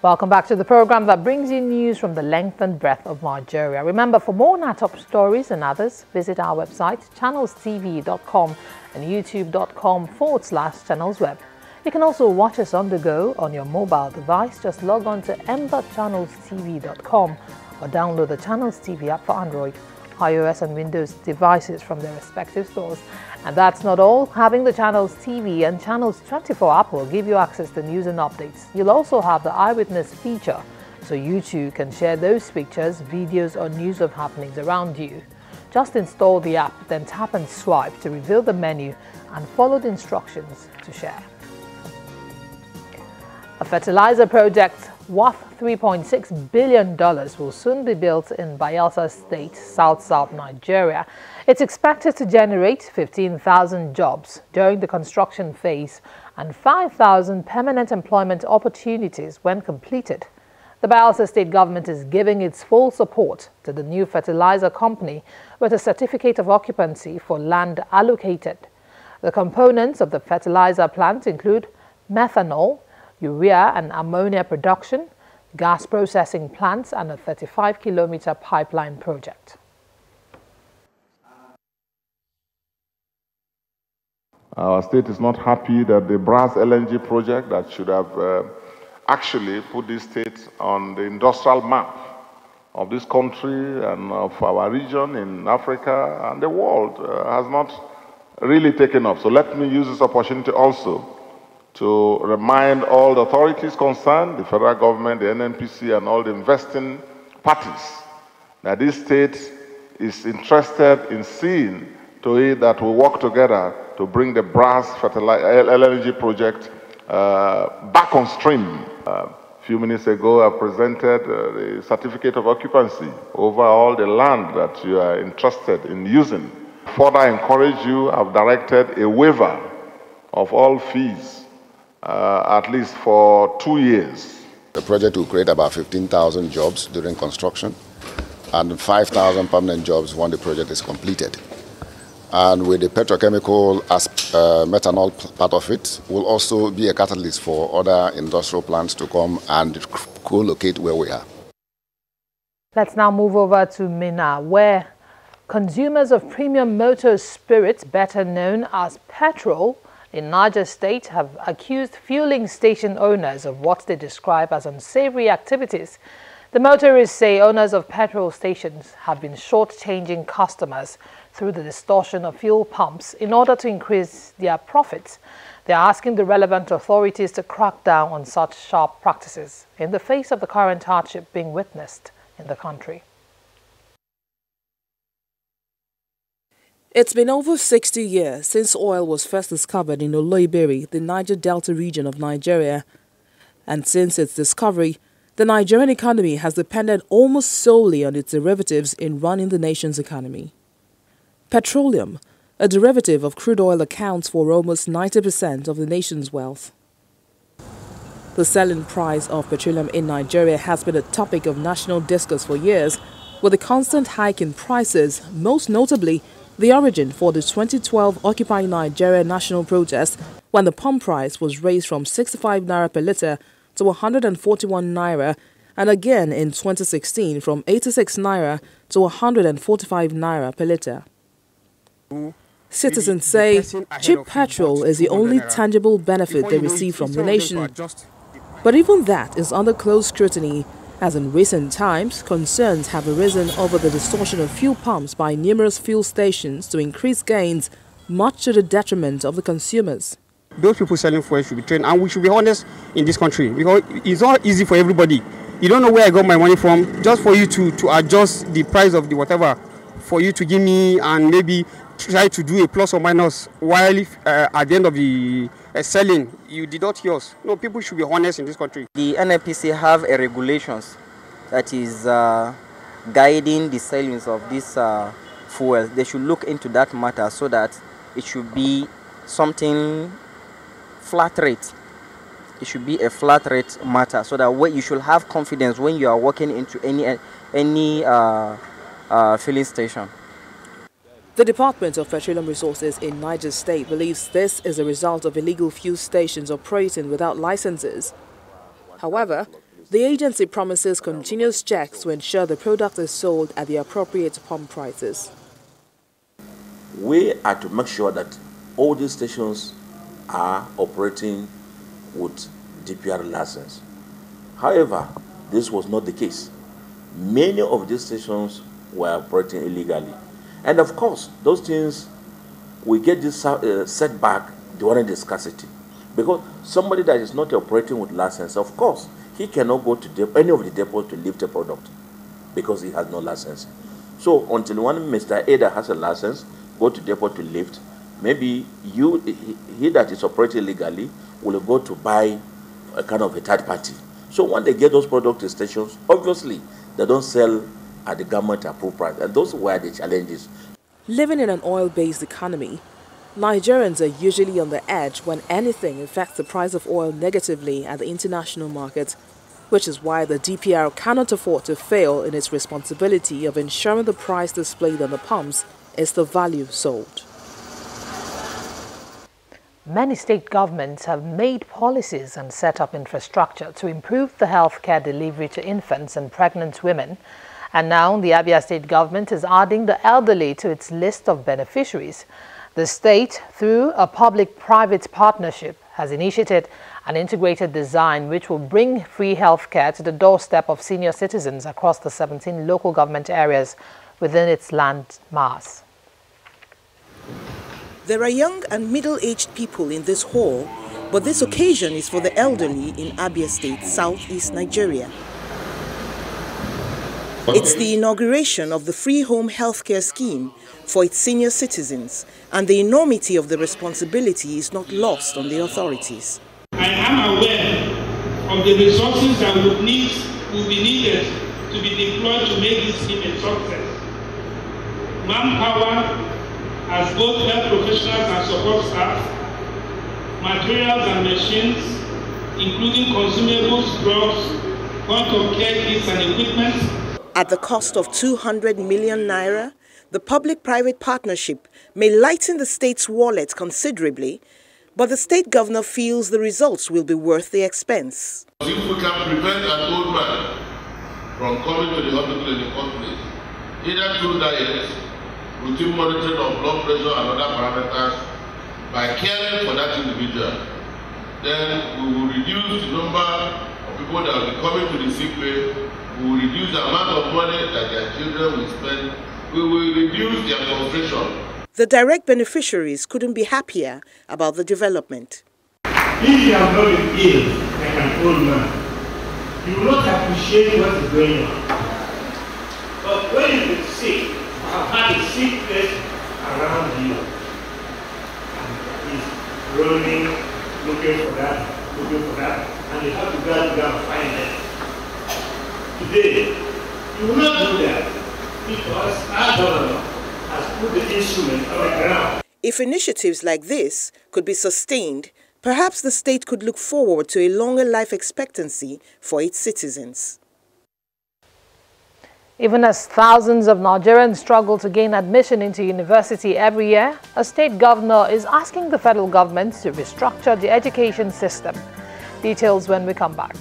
Welcome back to the program that brings you news from the length and breadth of Nigeria. Remember, for more top stories and others, visit our website, channelstv.com and youtube.com/channelsweb. You can also watch us on the go on your mobile device. Just log on to m.channelstv.com or download the Channels TV app for Android, iOS and Windows devices from their respective stores. And that's not all. Having the Channels TV and Channels 24 app will give you access to news and updates. You'll also have the Eyewitness feature, so you too can share those pictures, videos or news of happenings around you. Just install the app, then tap and swipe to reveal the menu and follow the instructions to share. A fertilizer project worth $3.6 billion will soon be built in Bayelsa State, South Nigeria. It's expected to generate 15,000 jobs during the construction phase and 5,000 permanent employment opportunities when completed. The Bayelsa State government is giving its full support to the new fertilizer company with a certificate of occupancy for land allocated. The components of the fertilizer plant include methanol, urea and ammonia production, gas processing plants, and a 35-kilometer pipeline project. Our state is not happy that the Brass LNG project that should have actually put this state on the industrial map of this country and of our region in Africa and the world has not really taken off. So let me use this opportunity also to remind all the authorities concerned, the federal government, the NNPC, and all the investing parties, that this state is interested in seeing to it that we work together to bring the Brass LNG project back on stream. A few minutes ago, I presented the certificate of occupancy over all the land that you are interested in using. Further encourage you, I've directed a waiver of all fees at least for 2 years. The project will create about 15,000 jobs during construction and 5,000 permanent jobs when the project is completed. And with the petrochemical methanol part of it, will also be a catalyst for other industrial plants to come and co-locate where we are. Let's now move over to Minna, where consumers of premium motor spirits, better known as petrol, in Niger State have accused fueling station owners of what they describe as unsavory activities. The motorists say owners of petrol stations have been shortchanging customers through the distortion of fuel pumps in order to increase their profits. They are asking the relevant authorities to crack down on such sharp practices in the face of the current hardship being witnessed in the country. It's been over 60 years since oil was first discovered in Oloibiri, the Niger Delta region of Nigeria. And since its discovery, the Nigerian economy has depended almost solely on its derivatives in running the nation's economy. Petroleum, a derivative of crude oil, accounts for almost 90% of the nation's wealth. The selling price of petroleum in Nigeria has been a topic of national discourse for years, with a constant hike in prices, most notably the origin for the 2012 Occupy Nigeria national protest, when the pump price was raised from 65 naira per litre to 141 naira, and again in 2016 from 86 naira to 145 naira per litre. Citizens say cheap petrol is the only tangible benefit they receive from the nation. But even that is under close scrutiny, as in recent times, concerns have arisen over the distortion of fuel pumps by numerous fuel stations to increase gains, much to the detriment of the consumers. Those people selling fuel should be trained, and we should be honest in this country, because it's not easy for everybody. You don't know where I got my money from, just for you to adjust the price of the whatever, for you to give me and maybe try to do a plus or minus, while at the end of the selling, you deduct yours. No, people should be honest in this country. The NNPC have a regulations that is guiding the sellings of this fuel. They should look into that matter so that it should be something flat rate. It should be a flat rate matter, so that you should have confidence when you are walking into any filling station. The Department of Petroleum Resources in Niger State believes this is a result of illegal fuel stations operating without licenses. However, The agency promises continuous checks to ensure the product is sold at the appropriate pump prices. We are to make sure that all these stations are operating with DPR license. However, this was not the case. Many of these stations were operating illegally. And of course, those things, we get this setback during the scarcity. Because somebody that is not operating with license, of course, he cannot go to any of the depots to lift a product because he has no license. So until one Mr. A that has a license go to depot to lift, maybe he that is operating legally will go to buy a kind of a third party. So when they get those products to stations, obviously they don't sell at the government approved price, and those were the challenges. Living in an oil-based economy, Nigerians are usually on the edge when anything affects the price of oil negatively at the international market, which is why the DPR cannot afford to fail in its responsibility of ensuring the price displayed on the pumps is the value sold. Many state governments have made policies and set up infrastructure to improve the healthcare delivery to infants and pregnant women. And now the Abia state government is adding the elderly to its list of beneficiaries. The state, through a public-private partnership, has initiated an integrated design which will bring free healthcare to the doorstep of senior citizens across the 17 local government areas within its land mass. There are young and middle-aged people in this hall, but this occasion is for the elderly in Abia State, southeast Nigeria. It's the inauguration of the free home healthcare scheme for its senior citizens, and the enormity of the responsibility is not lost on the authorities. I am aware of the resources that will be needed to be deployed to make this scheme a success. Manpower, as both health professionals and support staff, materials and machines, including consumables, drugs, point-of-care kits and equipment. At the cost of 200 million naira, the public-private partnership may lighten the state's wallet considerably, but the state governor feels the results will be worth the expense. If we can prevent an old man from coming to the hospital in the first place, either through diet, routine monitoring of blood pressure and other parameters, by caring for that individual, then we will reduce the number of people that will be coming to the sick bay. We will reduce the amount of money that their children will spend. We will reduce their frustration. The direct beneficiaries couldn't be happier about the development. If you have not been ill like an old man, you will not appreciate what is going on. But when you get sick, you have had a sickness around you, and he's rolling, looking for that, and you have to go and find it. Today, you will not do that because our government has put the instrument on the ground. If initiatives like this could be sustained, perhaps the state could look forward to a longer life expectancy for its citizens. Even as thousands of Nigerians struggle to gain admission into university every year, a state governor is asking the federal government to restructure the education system. Details when we come back.